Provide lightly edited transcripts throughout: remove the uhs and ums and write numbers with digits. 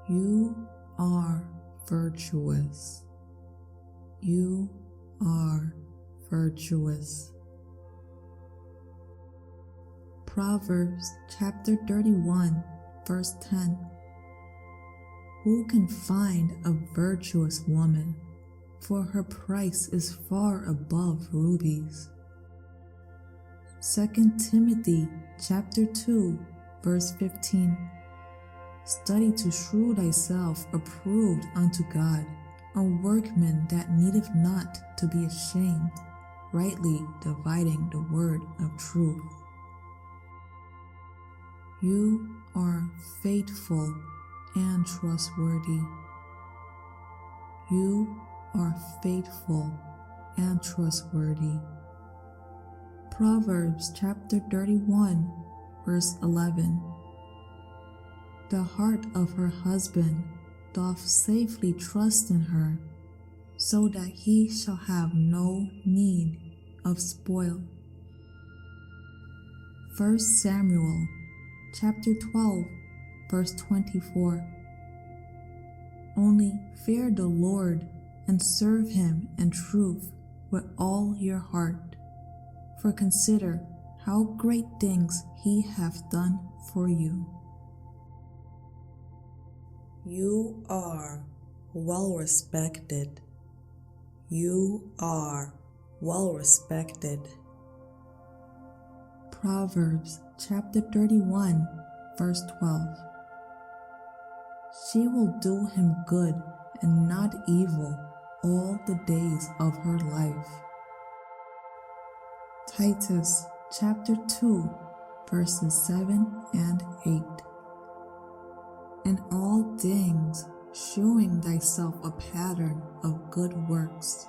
You are virtuous. You are virtuous. Proverbs chapter 31, verse 10. Who can find a virtuous woman? For her price is far above rubies. 2 Timothy chapter 2, verse 15. Study to shew thyself approved unto God, a workman that needeth not to be ashamed, rightly dividing the word of truth. You are faithful and trustworthy. You are faithful and trustworthy. Proverbs chapter 31, verse 11. The heart of her husband doth safely trust in her, so that he shall have no need of spoil. 1 Samuel chapter 12, verse 24. Only fear the Lord and serve him in truth with all your heart, for consider how great things he hath done for you. You are well respected. You are well respected. Proverbs chapter 31, verse 12. She will do him good and not evil all the days of her life. Titus chapter 2, verses 7 and 8. In all things, shewing thyself a pattern of good works,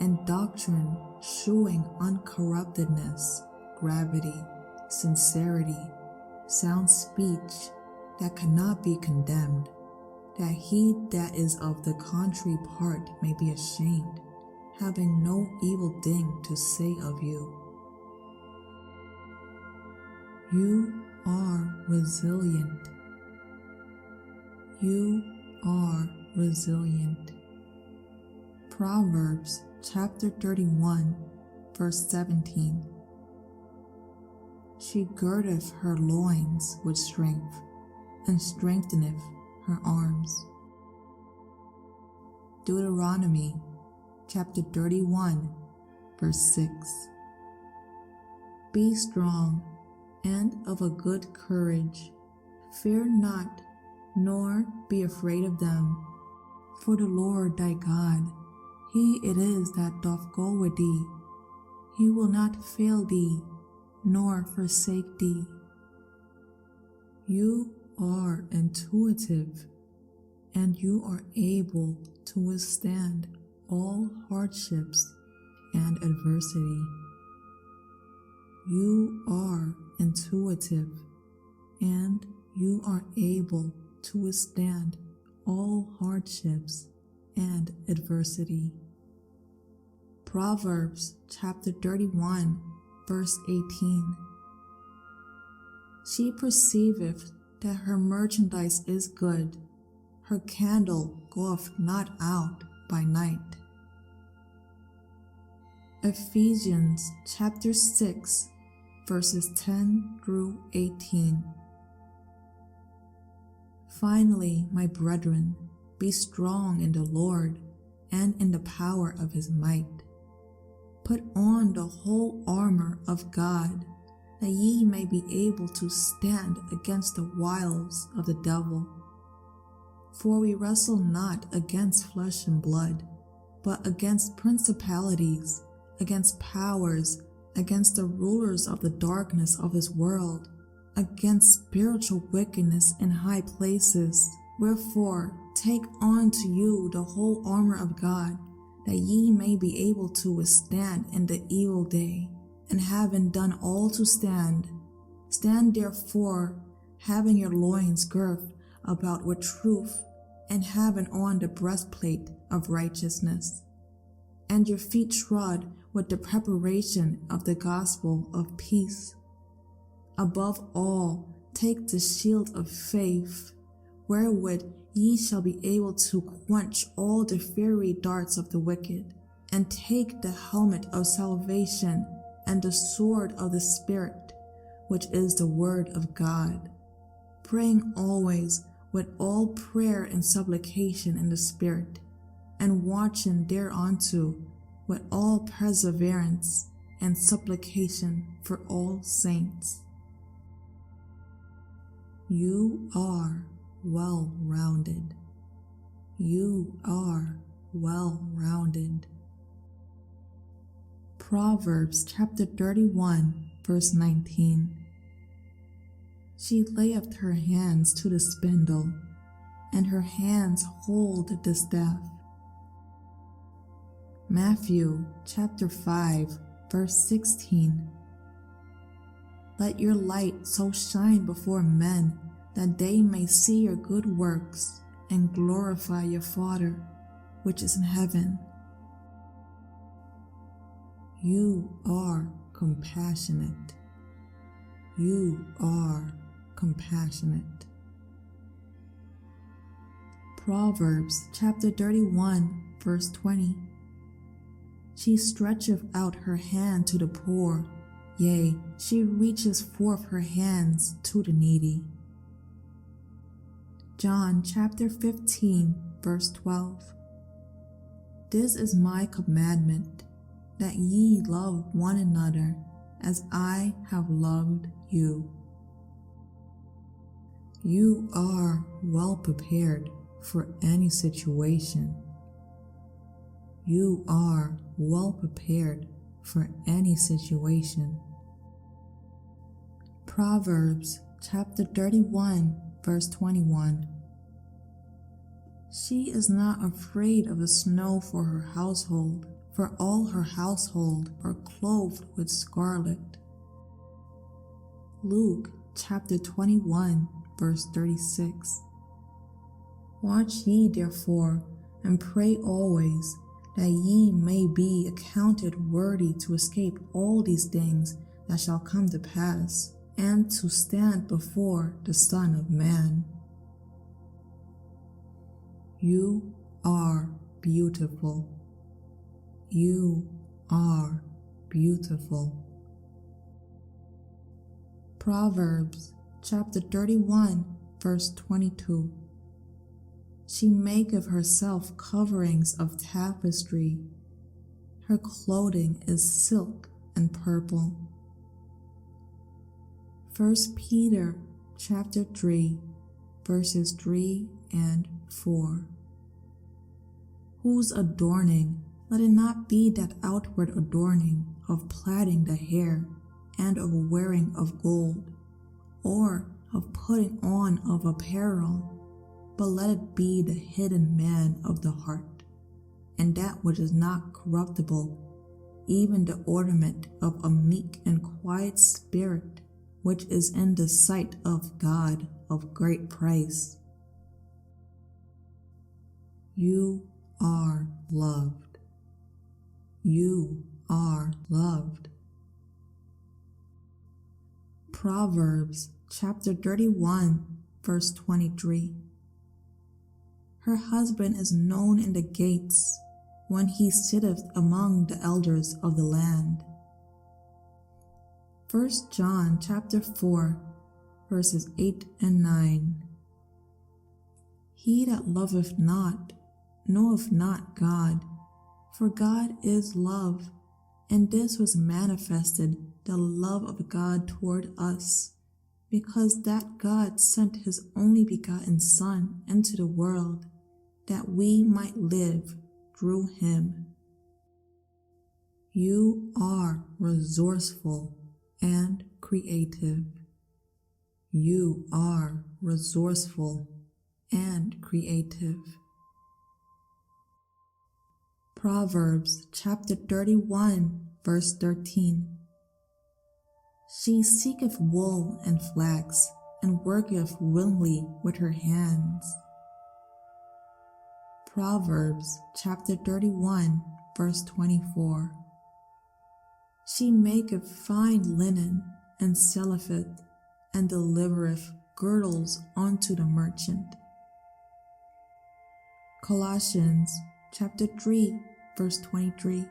and doctrine shewing uncorruptedness, gravity, sincerity, sound speech that cannot be condemned, that he that is of the contrary part may be ashamed, having no evil thing to say of you. You are resilient. You are resilient. Proverbs chapter 31, verse 17. She girdeth her loins with strength, and strengtheneth her arms. Deuteronomy chapter 31, verse 6. Be strong and of a good courage. Fear not, nor be afraid of them. For the Lord thy God, he it is that doth go with thee. He will not fail thee, nor forsake thee. You are intuitive, and you are able to withstand all hardships and adversity. You are intuitive, and you are able to withstand all hardships and adversity. Proverbs chapter 31, verse 18. She perceiveth that her merchandise is good, her candle goeth not out by night. Ephesians chapter 6, verses 10 through 18. Finally, my brethren, be strong in the Lord and in the power of his might. Put on the whole armor of God, that ye may be able to stand against the wiles of the devil. For we wrestle not against flesh and blood, but against principalities, against powers, against the rulers of the darkness of this world, against spiritual wickedness in high places. Wherefore, take unto you the whole armor of God, that ye may be able to withstand in the evil day. And having done all to stand, stand therefore, having your loins girt about with truth, and having on the breastplate of righteousness, and your feet trod with the preparation of the gospel of peace. Above all, take the shield of faith, wherewith ye shall be able to quench all the fiery darts of the wicked, and take the helmet of salvation and the sword of the Spirit, which is the word of God, praying always with all prayer and supplication in the Spirit, and watching thereunto with all perseverance and supplication for all saints. You are well-rounded. You are well-rounded. Proverbs chapter 31, verse 19. She layeth her hands to the spindle, and her hands hold the staff. Matthew chapter 5, verse 16. Let your light so shine before men that they may see your good works and glorify your Father which is in heaven. You are compassionate. You are compassionate. Proverbs chapter 31, verse 20. She stretcheth out her hand to the poor, yea, she reaches forth her hands to the needy. John chapter 15, verse 12. This is my commandment, that ye love one another as I have loved you. You are well prepared for any situation. You are well prepared for any situation. Proverbs chapter 31, verse 21. She is not afraid of the snow for her household, for all her household are clothed with scarlet. Luke chapter 21, verse 36. Watch ye therefore, and pray always, that ye may be accounted worthy to escape all these things that shall come to pass, and to stand before the Son of Man. You are beautiful. You are beautiful. Proverbs chapter 31, verse 22. She maketh herself coverings of tapestry. Her clothing is silk and purple. 1 Peter chapter 3, verses 3 and 4. Whose adorning, let it not be that outward adorning of plaiting the hair, and of wearing of gold, or of putting on of apparel, but let it be the hidden man of the heart, and that which is not corruptible, even the ornament of a meek and quiet spirit, which is in the sight of God of great price. You are loved. You are loved. Proverbs chapter 31, verse 23. Her husband is known in the gates, when he sitteth among the elders of the land. 1 John chapter 4, verses 8 and 9. He that loveth not knoweth not God, for God is love, and this was manifested, the love of God toward us, because that God sent his only begotten Son into the world, that we might live through him. You are resourceful and creative. You are resourceful and creative. Proverbs chapter 31, verse 13. She seeketh wool and flax, and worketh willingly with her hands. Proverbs chapter 31, verse 24. She maketh fine linen, and selleth it, and delivereth girdles unto the merchant. Colossians chapter 3, verse 23.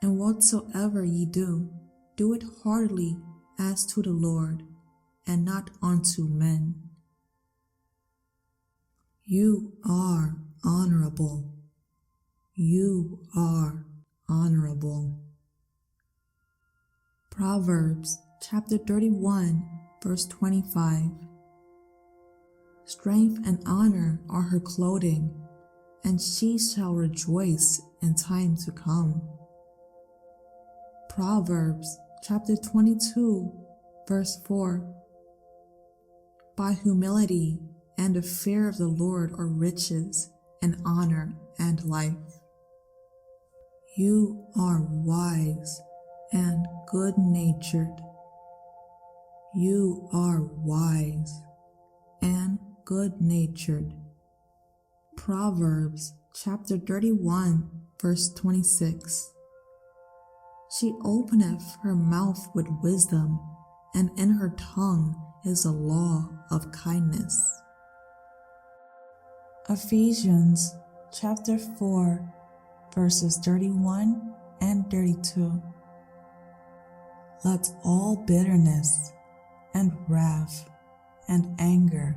And whatsoever ye do, do it heartily as to the Lord, and not unto men. You are honorable. You are honorable. Proverbs chapter 31, verse 25. Strength and honor are her clothing, and she shall rejoice in time to come. Proverbs chapter 22, verse 4. By humility and the fear of the Lord are riches and honor and life. You are wise and good-natured. You are wise and good-natured. Proverbs chapter 31, verse 26. She openeth her mouth with wisdom, and in her tongue is the law of kindness. Ephesians chapter 4, verses 31 and 32. Let all bitterness and wrath and anger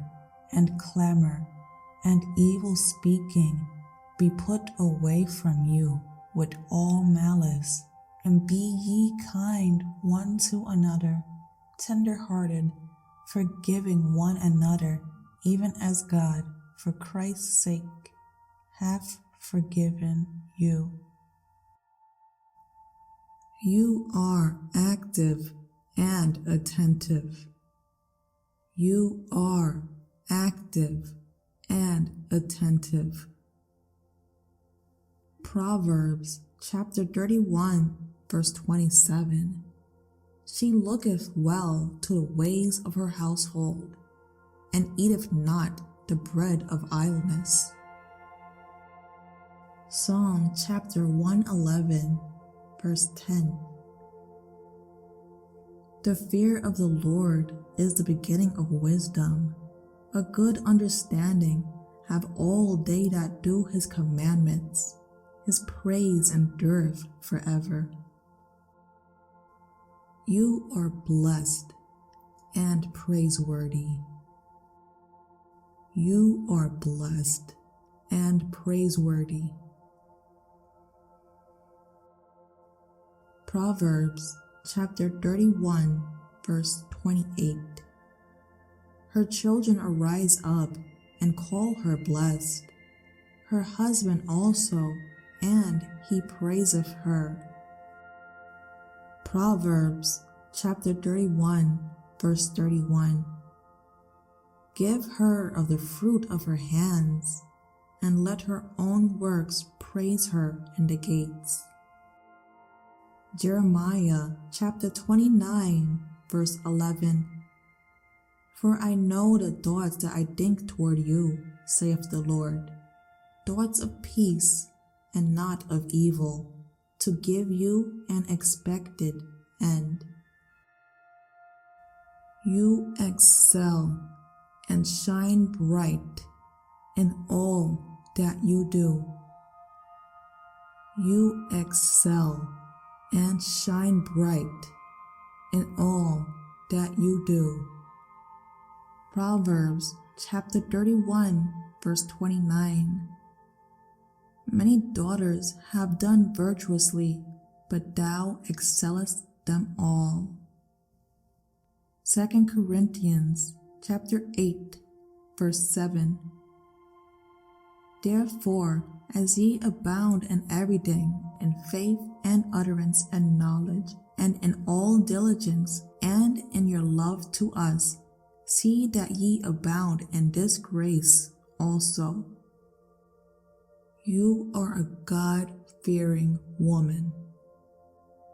and clamor and evil speaking be put away from you with all malice, and be ye kind one to another, tender-hearted, forgiving one another, even as God, for Christ's sake, hath forgiven you. You are active and attentive. You are active and attentive. Proverbs chapter 31, verse 27. She looketh well to the ways of her household, and eateth not the bread of idleness. Psalm chapter 111, verse 10. The fear of the Lord is the beginning of wisdom. A good understanding have all they that do his commandments. His praise endureth forever. You are blessed and praiseworthy. You are blessed and praiseworthy. Proverbs chapter 31, verse 28. Her children arise up and call her blessed, her husband also, and he praiseth her. Proverbs chapter 31, verse 31. Give her of the fruit of her hands, and let her own works praise her in the gates. Jeremiah chapter 29, verse 11. For I know the thoughts that I think toward you, saith the Lord, thoughts of peace and not of evil, to give you an expected end. You excel and shine bright in all that you do. You excel and shine bright in all that you do. Proverbs chapter 31, verse 29. Many daughters have done virtuously, but thou excellest them all. 2 Corinthians chapter 8, verse 7. Therefore, as ye abound in everything, in faith and utterance and knowledge, and in all diligence, and in your love to us, see that ye abound in this grace also. You are a God-fearing woman.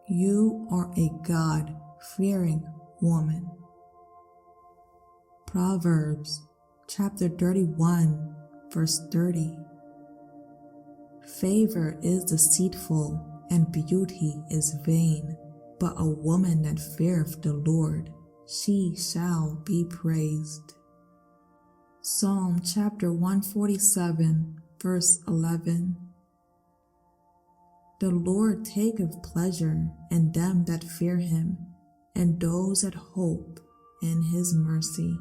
You are a God-fearing woman. Proverbs chapter 31, verse 30. Favor is deceitful, and beauty is vain, but a woman that feareth the Lord, she shall be praised. Psalm chapter 147, verse 11. The Lord taketh pleasure in them that fear him, and those that hope in his mercy.